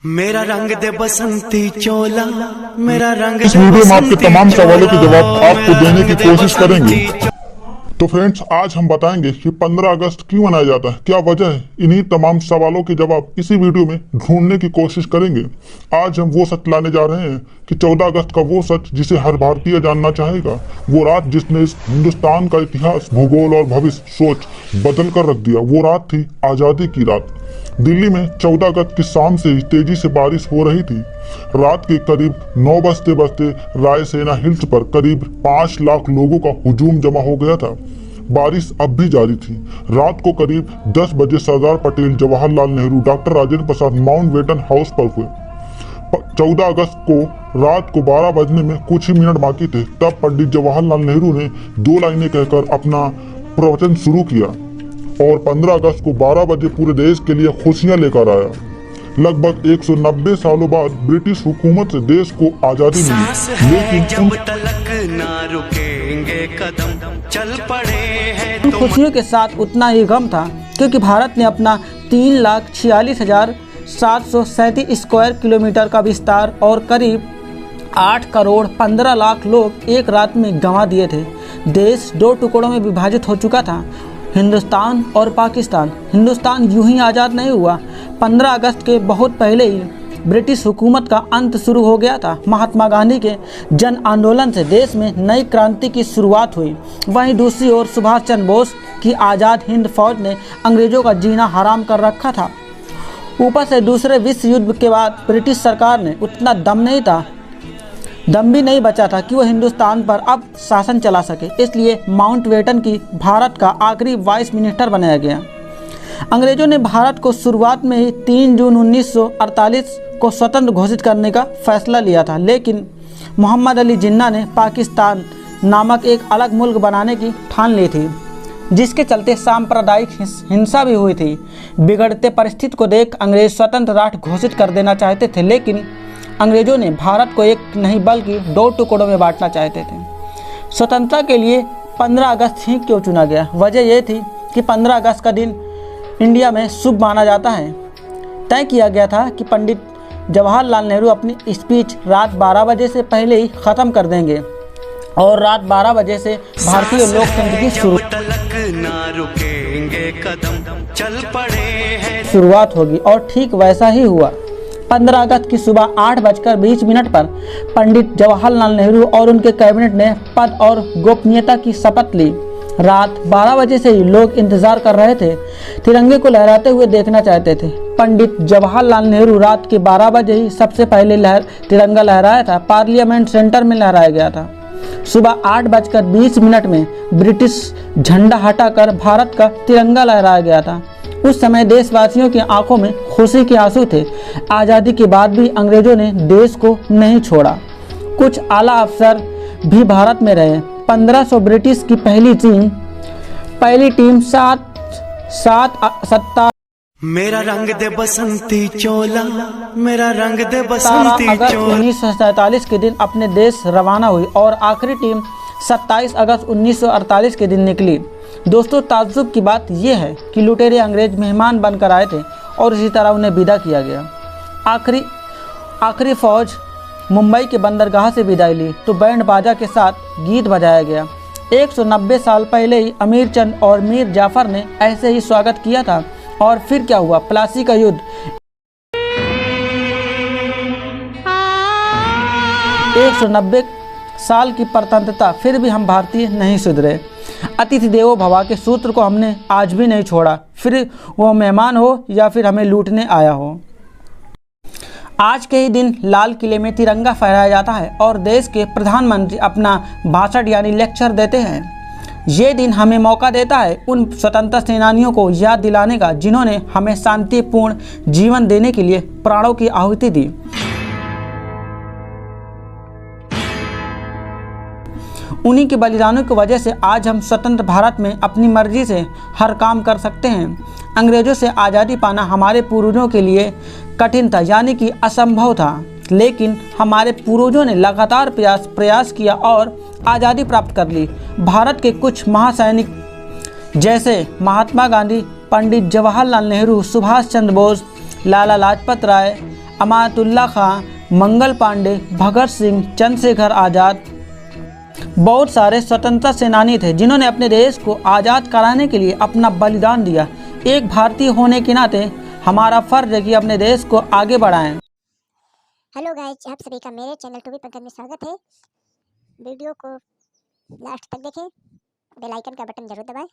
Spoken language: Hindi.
मेरा रंग दे बसंती चोला, मेरा रंग इस वीडियो में आपके तमाम सवालों के जवाब आपको देने की कोशिश करेंगे। तो फ्रेंड्स, आज हम बताएंगे कि 15 अगस्त क्यों मनाया जाता है, क्या वजह है। इन्हीं तमाम सवालों के जवाब इसी वीडियो में ढूंढने की कोशिश करेंगे। आज हम वो सच लाने जा रहे हैं कि 14 अगस्त का वो सच जिसे हर भारतीय जानना चाहेगा, वो रात जिसने इस हिंदुस्तान का इतिहास, भूगोल और भविष्य सोच बदल कर रख दिया। वो रात थी आज़ादी की रात। दिल्ली में 14 अगस्त की शाम से ही तेजी से बारिश हो रही थी। रात के करीब 9 बजते बजते रायसेना हिल्स पर करीब 5 लाख लोगों का हुजूम जमा हो गया था। बारिश अब भी जारी थी। रात को करीब 10 बजे Sardar Patel, Jawaharlal Nehru, doctor Rajendra Prasad Mountbatten house पर हुए। 14 अगस्त को रात को 12 बजने में कुछ ही मिनट बाकी थे, तब पंडित जवाहरलाल नेहरू ने 2 लाइनें कहकर अपना प्रवचन शुरू किया और 15 अगस्त को 12 बजे पूरे देश के लिए खुशियां लेकर आया। लगभग 190 सालों बाद ब्रिटिश हुकूमत से देश को आजादी मिली, लेकिन चल पड़े हैं खुशियों के साथ उतना ही गम था, क्योंकि भारत ने अपना 3,46,737 स्क्वायर किलोमीटर का विस्तार और करीब 8 करोड़ 15 लाख लोग एक रात में गंवा दिए थे। देश 2 टुकड़ों में विभाजित हो चुका था, हिंदुस्तान और पाकिस्तान। हिंदुस्तान यूं ही आज़ाद नहीं हुआ। 15 अगस्त के बहुत पहले ही ब्रिटिश हुकूमत का अंत शुरू हो गया था। महात्मा गांधी के जन आंदोलन से देश में नई क्रांति की शुरुआत हुई। वहीं दूसरी ओर सुभाष चंद्र बोस की आज़ाद हिंद फौज ने अंग्रेज़ों का जीना हराम कर रखा था। ऊपर से दूसरे विश्व युद्ध के बाद ब्रिटिश सरकार ने उतना दम भी नहीं बचा था कि वो हिंदुस्तान पर अब शासन चला सके। इसलिए माउंटबेटन की भारत का आखिरी वाइस मिनिस्टर बनाया गया। अंग्रेजों ने भारत को शुरुआत में ही 3 जून 1948 को स्वतंत्र घोषित करने का फैसला लिया था, लेकिन मोहम्मद अली जिन्ना ने पाकिस्तान नामक एक अलग मुल्क बनाने की ठान ली थी, जिसके चलते सांप्रदायिक हिंसा भी हुई थी। बिगड़ते परिस्थिति को देख अंग्रेज स्वतंत्र राष्ट्र घोषित कर देना चाहते थे, लेकिन अंग्रेजों ने भारत को एक नहीं बल्कि 2 टुकड़ों में बांटना चाहते थे। स्वतंत्रता के लिए 15 अगस्त ही क्यों चुना गया? वजह यह थी कि 15 अगस्त का दिन इंडिया में शुभ माना जाता है। तय किया गया था कि पंडित जवाहरलाल नेहरू अपनी स्पीच रात 12 बजे से पहले ही ख़त्म कर देंगे और रात 12 बजे से भारतीय लोकतंत्र की शुरुआत होगी, और ठीक वैसा ही हुआ। 15 अगस्त की सुबह 8:20 पर पंडित जवाहरलाल नेहरू और उनके कैबिनेट ने पद और गोपनीयता की शपथ ली। रात 12 बजे से ही लोग इंतजार कर रहे थे, तिरंगे को लहराते हुए देखना चाहते थे। पंडित जवाहरलाल नेहरू रात के 12 बजे ही सबसे पहले तिरंगा लहराया था। पार्लियामेंट सेंटर में लहराया गया था। सुबह 8:20 में ब्रिटिश झंडा हटाकर भारत का तिरंगा लहराया गया था। उस समय देशवासियों की आंखों में खुशी के आंसू थे। आज़ादी के बाद भी अंग्रेजों ने देश को नहीं छोड़ा। कुछ आला अफसर भी भारत में रहे। 1500 ब्रिटिश की पहली टीम 7 मेरा रंग दे बसंती चोला, मेरा रंग दे बसंती अगस्त चोला 1947 के दिन अपने देश रवाना हुई और आखिरी टीम 27 अगस्त 1948 के दिन निकली। दोस्तों, ताज्जुब की बात यह है कि लुटेरे अंग्रेज मेहमान बनकर आए थे और इसी तरह उन्हें विदा किया गया। आखिरी फौज मुंबई के बंदरगाह से विदाई ली तो बैंड बाजा के साथ गीत बजाया गया। 190 साल पहले ही अमीर चंद और मीर जाफर ने ऐसे ही स्वागत किया था। और फिर क्या हुआ? प्लासी का युद्ध। 190 साल की परतंत्रता, फिर भी हम भारतीय नहीं सुधरे। अतिथि देवो भव के सूत्र को हमने आज भी नहीं छोड़ा, फिर वो मेहमान हो या फिर हमें लूटने आया हो। आज के ही दिन लाल किले में तिरंगा फहराया जाता है और देश के प्रधानमंत्री अपना भाषण यानी लेक्चर देते हैं। ये दिन हमें मौका देता है उन स्वतंत्रता सेनानियों को याद दिलाने का, जिन्होंने हमें शांतिपूर्ण जीवन देने के लिए प्राणों की आहुति दी। उन्हीं के बलिदानों की वजह से आज हम स्वतंत्र भारत में अपनी मर्जी से हर काम कर सकते हैं। अंग्रेजों से आज़ादी पाना हमारे पूर्वजों के लिए कठिन था, यानी कि असंभव था, लेकिन हमारे पूर्वजों ने लगातार प्रयास किया और आज़ादी प्राप्त कर ली। भारत के कुछ महासैनिक जैसे महात्मा गांधी, पंडित जवाहरलाल नेहरू, सुभाष चंद्र बोस, लाला लाजपत राय अमातुल्ला खां, मंगल पांडे, भगत सिंह, चंद्रशेखर आज़ाद, बहुत सारे स्वतंत्रता सेनानी थे जिन्होंने अपने देश को आज़ाद कराने के लिए अपना बलिदान दिया। एक भारतीय होने के नाते हमारा फर्ज है कि अपने देश को आगे बढ़ाएं। हेलो गाइस, आप सभी का मेरे चैनल टू बी पंकज में स्वागत है। वीडियो को लास्ट तक देखें, बेल आइकन का बटन जरूर दबाएं